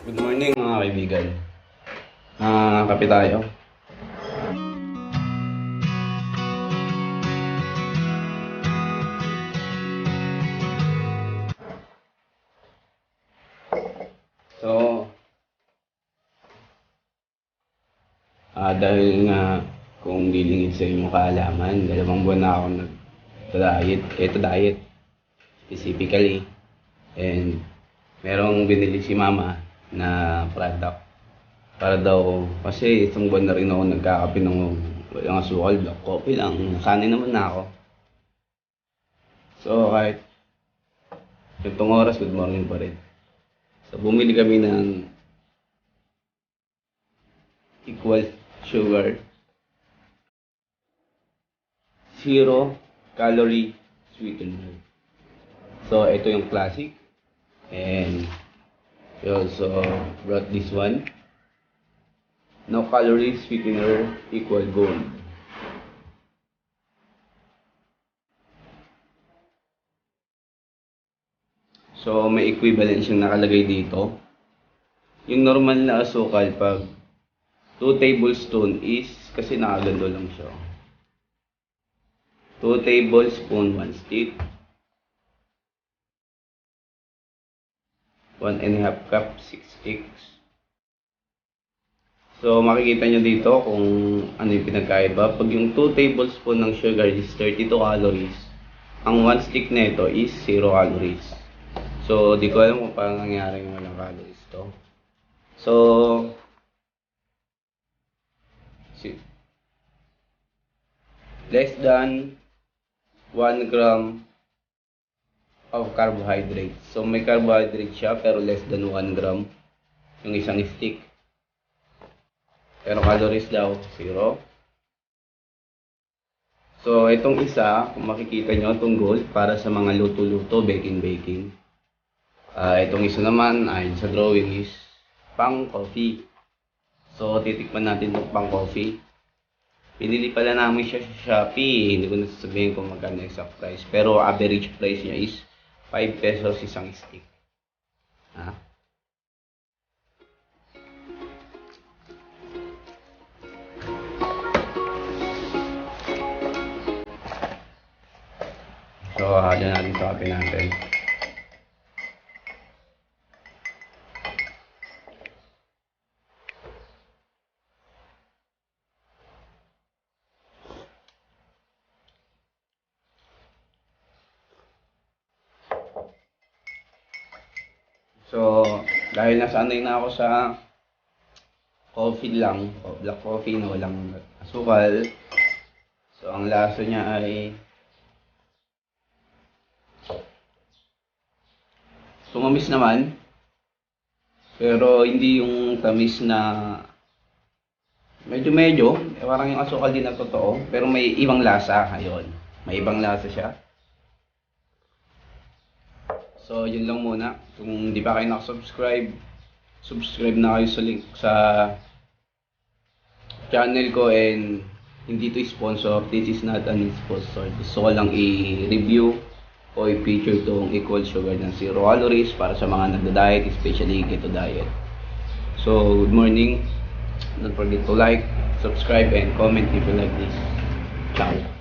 Good morning mga kaibigan. Kape tayo. So, dahil nga kung lilingid sa inyong kaalaman, 2 buwan na ako nag-diet. Ito diet, specifically. And merong binili si mama na product para daw, kasi 1 buwan na rin ako nagkakape ng walang asukal, black coffee lang. Nasanay naman na ako. So kahit itong oras, good morning pa rin. So bumili kami ng equal sugar, 0 calorie sweetener. So ito yung classic, and we also brought this one, no calorie sweetener equal gold. So may equivalent siyang nakalagay dito. Yung normal na asukal, pag 2 tablespoon is, kasi nakagando lang siya, 2 tablespoon 1 stick, 1.5 cup 6 sticks. So makikita nyo dito kung ano yung pinagkaiba. Pag yung 2 tablespoon ng sugar is 32 calories, ang 1 stick nito is 0 calories. So di ko alam kung paano nangyari yung walang calories to. So less than 1 gram of carbohydrates. So may carbohydrate siya pero less than 1 gram yung isang stick. Pero calories daw, 0. So itong isa, kung makikita nyo, itong gold, para sa mga luto-luto, baking. Itong isa naman, ayon sa drawing, is pang coffee. So titikman natin itong pang coffee. Pinili pala namin siya sa Shopee. Hindi ko nasasabihin kung magkano exact price. Pero average price niya is 5 pesos isang stick. So, halo natin sa kape natin. So, dahil nasanay na ako sa coffee lang, o black coffee na walang asukal. So, ang lasa niya ay tumamis naman. Pero hindi yung tamis na medyo, parang yung asukal din na totoo. Pero may ibang lasa, ayun. May ibang lasa siya. So, yun lang muna. Kung di pa kayo nakasubscribe, subscribe na kayo sa link sa channel ko, and hindi to sponsor. This is not an sponsor. Gusto ko lang i-review o i-feature tong equal sugar ng 0 calories para sa mga nagda-diet, especially keto diet. So, good morning. Don't forget to like, subscribe, and comment if you like this. Ciao.